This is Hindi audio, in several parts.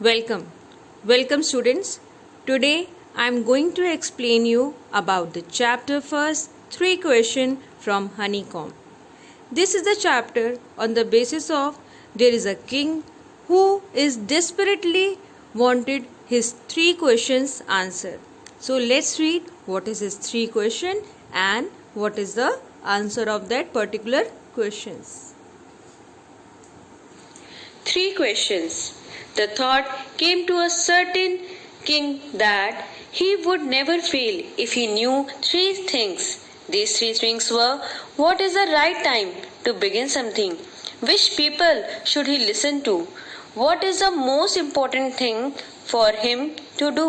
Welcome. Welcome students. Today I am going to explain you about the chapter first 3 question from Honeycomb. This is the chapter on the basis of there is a king who is desperately wanted his 3 questions answered. So let's read what is his 3 question and what is the answer of that particular questions. 3 questions. The thought came to a certain king that he would never fail if he knew 3 things. These 3 things were: what is the right time to begin something? Which people should he listen to? What is the most important thing for him to do?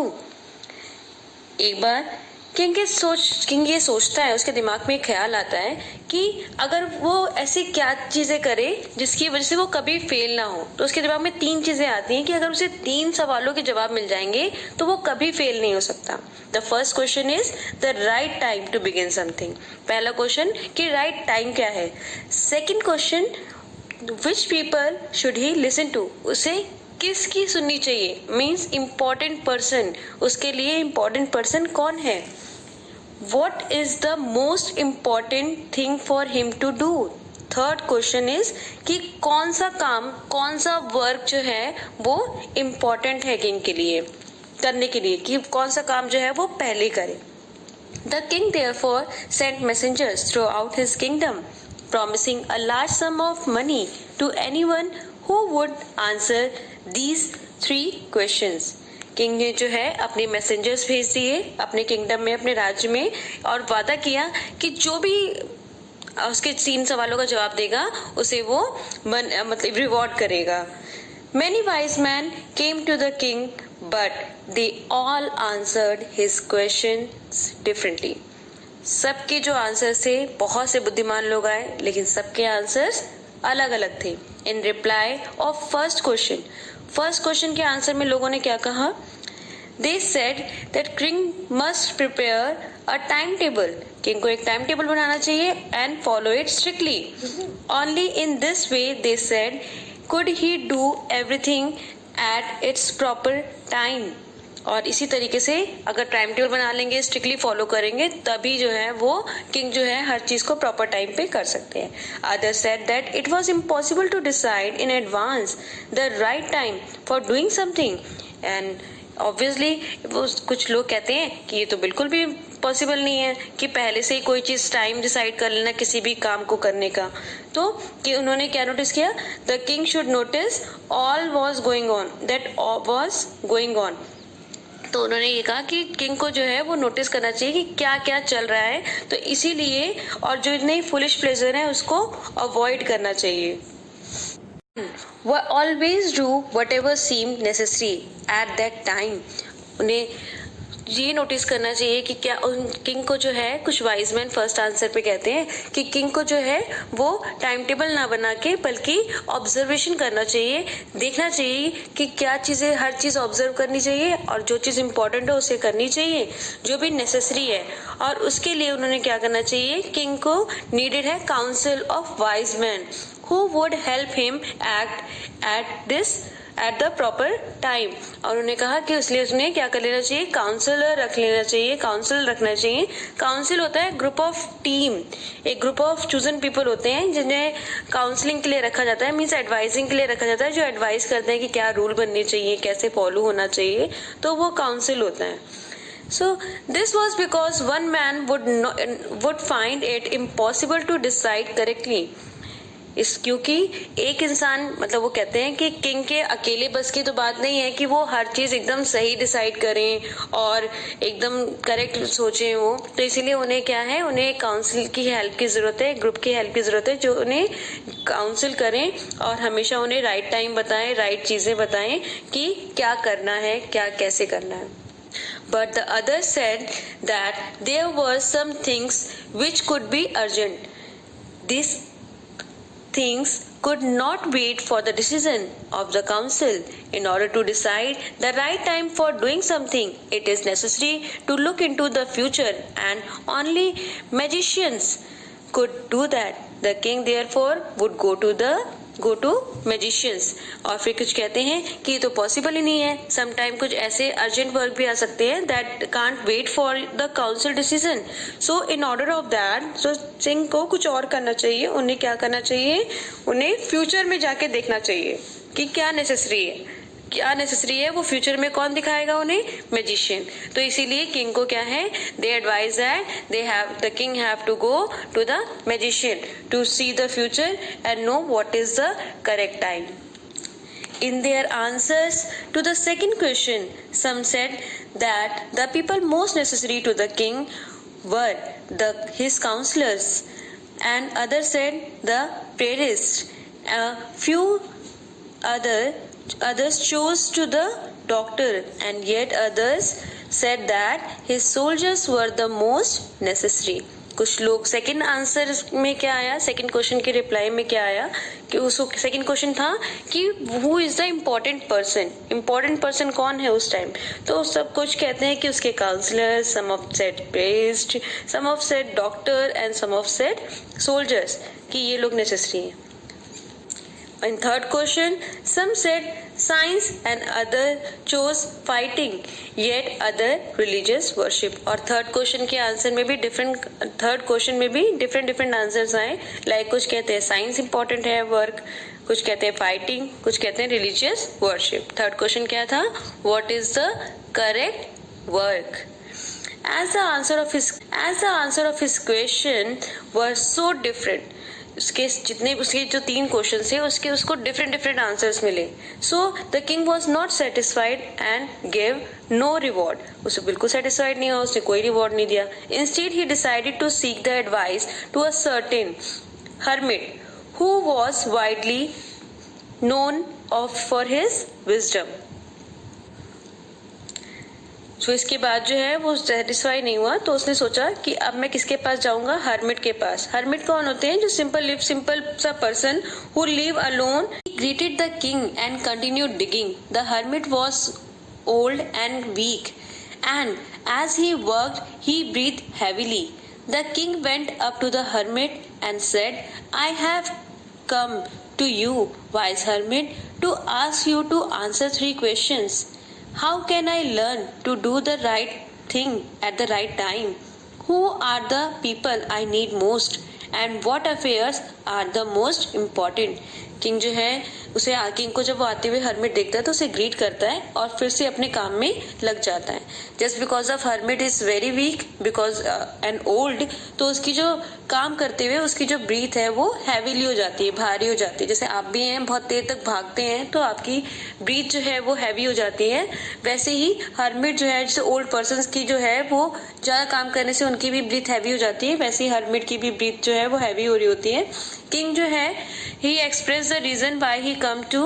एक बार किंग ये सोचता है, उसके दिमाग में एक ख्याल आता है कि अगर वो ऐसी क्या चीजें करे जिसकी वजह से वो कभी फेल ना हो। तो उसके दिमाग में 3 चीजें आती हैं कि अगर उसे 3 सवालों के जवाब मिल जाएंगे तो वो कभी फेल नहीं हो सकता। The first question is the right time to begin something. पहला क्वेश्चन कि राइट टाइम क्या है। Second question which people should he listen to, उसे किसकी सुननी चाहिए, मीन्स इम्पोर्टेंट पर्सन, उसके लिए इम्पोर्टेंट पर्सन कौन है। What is the most important thing for him to do. Third question is कि कौन सा काम, कौन सा वर्क जो है वो इम्पॉर्टेंट है किंग के लिए करने के लिए, कि कौन सा काम जो है वो पहले करे। The king therefore sent messengers throughout his kingdom, promising a large sum of money to anyone who would answer these 3 questions. King ने जो है अपने मैसेंजर्स भेज दिए अपने किंगडम में, अपने राज्य में, और वादा किया कि जो भी उसके 3 सवालों का जवाब देगा उसे वो मतलब रिवॉर्ड करेगा। Many wise men came to the king, but they all answered his questions differently. सबके जो आंसर्स थे, बहुत से बुद्धिमान लोग आए लेकिन सबके आंसर्स अलग अलग थे। इन रिप्लाई ऑफ फर्स्ट क्वेश्चन के आंसर में लोगों ने क्या कहा। They said that king must prepare a time table, king को एक टाइम टेबल बनाना चाहिए and follow it strictly. Only in this way they said could he do everything at its proper time. और इसी तरीके से अगर टाइम टेबल बना लेंगे, स्ट्रिक्टली फॉलो करेंगे, तभी जो है वो किंग जो है हर चीज को प्रॉपर टाइम पे कर सकते हैं। Other said that it was impossible to decide in advance the right time for doing something, and obviously वो कुछ लोग कहते हैं कि ये तो बिल्कुल भी पॉसिबल नहीं है कि पहले से ही कोई चीज टाइम डिसाइड कर लेना किसी भी काम को करने का। तो कि उन्होंने क्या नोटिस किया, the king should notice all was going on, that was going on. तो उन्होंने ये कहा कि किंग को जो है वो नोटिस करना चाहिए कि क्या क्या चल रहा है, तो इसीलिए और जो इतने फुलिश प्लेजर है उसको अवॉइड करना चाहिए। Always do whatever seem necessary at that time. उन्हें ये नोटिस करना चाहिए कि क्या उन किंग को जो है, कुछ वाइज मैन फर्स्ट आंसर पे कहते हैं कि किंग को जो है वो टाइम टेबल ना बना के बल्कि ऑब्जर्वेशन करना चाहिए, देखना चाहिए कि क्या चीजें, हर चीज ऑब्जर्व करनी चाहिए और जो चीज इंपॉर्टेंट है उसे करनी चाहिए, जो भी नेसेसरी है। और उसके लिए उन्होंने क्या करना चाहिए, किंग को नीडेड है council of wise man who would help him act at the proper time. और उन्होंने कहा कि इसलिए उसने क्या कर लेना चाहिए, काउंसलर रख लेना चाहिए, काउंसिल रखना चाहिए। काउंसिल होता है ग्रुप ऑफ टीम, एक ग्रुप ऑफ चूजन पीपल होते हैं जिन्हें काउंसलिंग के लिए रखा जाता है, मीन्स एडवाइजिंग के लिए रखा जाता है, जो एडवाइस करते हैं कि क्या रूल बनने चाहिए, कैसे फॉलो होना चाहिए, तो वो काउंसिल होता है। So this was because one man would find it impossible to decide correctly. क्योंकि एक इंसान, मतलब वो कहते हैं कि किंग के अकेले बस की तो बात नहीं है कि वो हर चीज एकदम सही डिसाइड करें और एकदम करेक्ट सोचें वो, तो इसीलिए उन्हें क्या है, उन्हें काउंसिल की हेल्प की जरूरत है, ग्रुप की हेल्प की जरूरत है जो उन्हें काउंसिल करें और हमेशा उन्हें राइट टाइम बताएं, राइट चीजें बताएं कि क्या करना है, क्या कैसे करना है। But the others said that there were some things which could be urgent. These things could not wait for the decision of the council. In order to decide the right time for doing something, it is necessary to look into the future, and only magicians could do that. The king therefore would go to the go to magicians. और फिर कुछ कहते हैं कि ये तो पॉसिबल ही नहीं है, समटाइम कुछ ऐसे अर्जेंट वर्क भी आ सकते हैं that can't wait for the council decision. So in order of that, so king को कुछ और करना चाहिए। उन्हें क्या करना चाहिए, उन्हें फ्यूचर में जाके देखना चाहिए कि क्या नेसेसरी है, क्या नेसेसरी है, वो फ्यूचर में कौन दिखाएगा उन्हें, मैजिशियन। तो इसीलिए किंग को क्या है, they advise that the king have to go to the magician to see the future and know what is the correct time. In their answers to the second question, some said that the people most necessary to the king were his counselors, and others said the priests. A few others chose to the doctor, and yet others said that his soldiers were the most necessary. कुछ लोग सेकंड आंसर में क्या आया, सेकंड क्वेश्चन के रिप्लाई में क्या आया कि उसको सेकंड क्वेश्चन था कि who is the important person, important person कौन है उस टाइम। तो सब कुछ कहते हैं कि उसके counsellor, some of said priest, some of said doctor and some of said soldiers, कि ये लोग नेसेसरी हैं। In third question, some said science and other chose fighting, yet other religious worship. और थर्ड क्वेश्चन के आंसर में भी थर्ड क्वेश्चन में भी डिफरेंट आंसर्स आए। लाइक कुछ कहते हैं साइंस इंपॉर्टेंट है वर्क, कुछ कहते हैं फाइटिंग, कुछ कहते हैं रिलीजियस वर्शिप। थर्ड क्वेश्चन क्या था, what is the correct work. As the answer of his question were so different, उसके जो तीन क्वेश्चन थे उसको डिफरेंट आंसर्स मिले। So the king was not satisfied and give no reward. उसे बिल्कुल सेटिस्फाइड नहीं हुआ, उसने कोई रिवॉर्ड नहीं दिया। Instead he decided to seek the advice to a certain hermit who was widely known for his wisdom. तो इसके बाद जो है वो सेटिस्फाई नहीं हुआ, तो उसने सोचा कि अब मैं किसके पास जाऊंगा, हर्मिट के पास। हर्मिट कौन होते हैं, जो सिंपल सा person who live alone. He greeted the king and continued digging. The hermit was old and weak and as he worked he breath heavily. The king went up to the hermit and said, I have come to you, wise hermit, to ask you to answer 3 questions. How can I learn to do the right thing at the right time? Who are the people I need most? And what affairs are the most important? King जो है उसे किंग को जब वो आते हुए हर्मिट देखता है तो उसे ग्रीट करता है और फिर से अपने काम में लग जाता है। Just because of hermit is very weak because and old, तो उसकी जो काम करते हुए उसकी जो ब्रीथ है वो हैवीली हो जाती है, भारी हो जाती है। जैसे आप भी हैं, बहुत देर तक भागते हैं तो आपकी ब्रीथ जो है वो हैवी हो जाती है, वैसे ही हर्मिट जो है, जैसे ओल्ड पर्सन की जो है वो ज्यादा काम करने से उनकी भी ब्रीथ हैवी हो जाती है, वैसे ही हर्मिट की भी ब्रीथ जो है वो हैवी हो रही होती है। किंग जो है he expressed the reason why he come to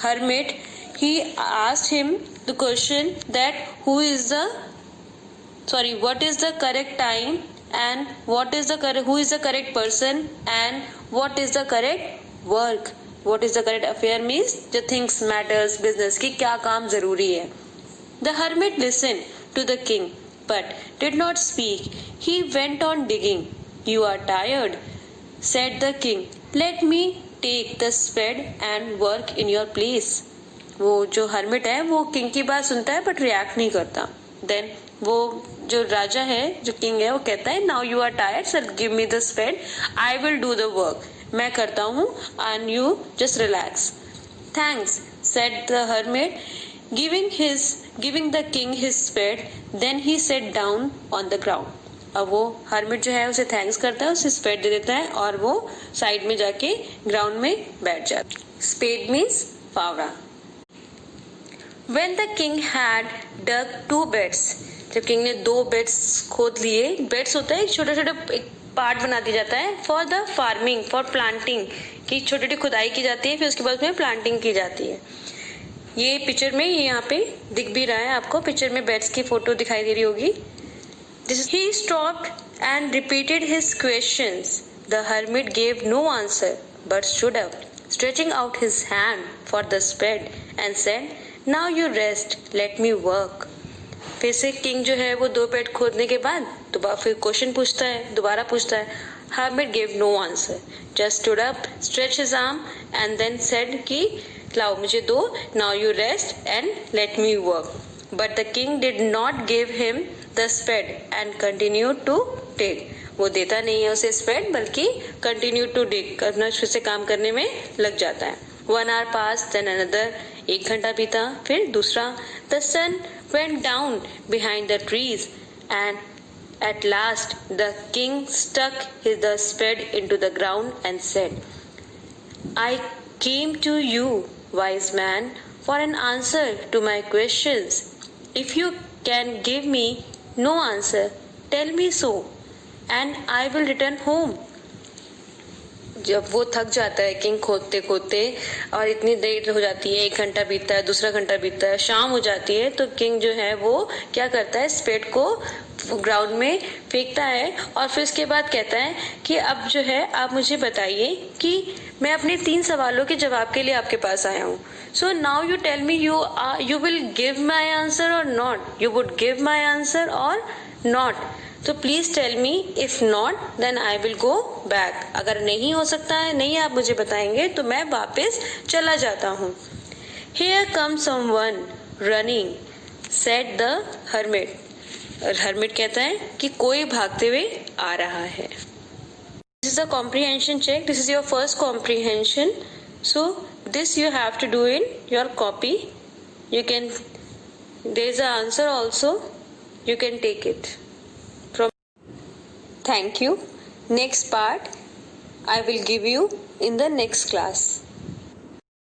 hermit. He asked him the question that what is the correct time and who is the correct person and what is the correct work. What is the correct affair means the things matters, business की क्या काम जरूरी है। The hermit listened to the king but did not speak. He went on digging. You are tired, said the king. Let me take the spade and work in your place. वो जो हर्मिट है वो किंग की बात सुनता है बट रिएक्ट नहीं करता। देन वो जो राजा है, जो किंग है, वो कहता है now you are tired sir, give me the spade, I will do the work. मैं करता हूँ and you just relax. Thanks, said the hermit, giving the king his spade. Then he sat down on the ground. अब वो हर्मिट जो है उसे थैंक्स करता है, उसे स्पेड दे देता है और वो साइड में जाके ग्राउंड में बैठ जाता है। स्पेड मीन्स फावड़ा। When the king had dug 2 beds, जब किंग ने 2 बेड्स खोद लिए, बेड्स होता है छोटा छोटा एक पार्ट बना दिया जाता है for the farming, for planting, की छोटी छोटी खुदाई की जाती है, फिर उसके बाद उसमें प्लांटिंग की जाती है। ये पिक्चर में ये यहाँ पे दिख भी रहा है आपको, पिक्चर में बेड्स की फोटो दिखाई दे रही होगी। He stopped and repeated his questions. The hermit gave no answer but stood up, stretching out his hand for the spade and said, now you rest, let me work. फिर से किंग जो है वो 2 बेड खोदने के बाद दोबारा फिर क्वेश्चन पूछता है, दोबारा पूछता है, Hermit gave no answer, just stood up, stretched his arm, and then said कि लाओ मुझे दो, now you rest and let me work. But the king did not give him the spade and continued to dig. वो देता नहीं है उसे स्पेड, बल्कि कंटिन्यू टू डिग, अपना फिर से काम करने में लग जाता है. 1 hour passed, then another. 1 घंटा बीता, फिर दूसरा. The sun went down behind the trees, and at last the king stuck the spade into the ground and said, I came to you, wise man, for an answer to my questions. If you can give me no answer, tell me so, and I will return home. जब वो थक जाता है किंग खोदते खोदते, और इतनी देर हो जाती है, 1 घंटा बीतता है, दूसरा घंटा बीतता है, शाम हो जाती है, तो किंग जो है वो क्या करता है, स्पेड को ग्राउंड में फेंकता है और फिर उसके बाद कहता है कि अब जो है आप मुझे बताइए कि मैं अपने 3 सवालों के जवाब के लिए आपके पास आया हूँ. So now you tell me, you will give my answer or not, you would give my answer or not. तो please tell me, if not then I will go back. अगर नहीं हो सकता है, नहीं आप मुझे बताएंगे, तो मैं वापस चला जाता हूँ. Here comes someone running, said the hermit. Hermit कहता है कि कोई भागते हुए आ रहा है. This is a comprehension check. This is your first comprehension. So this you have to do in your copy. You can, there is an answer also. You can take it. Thank you. Next part I will give you in the next class.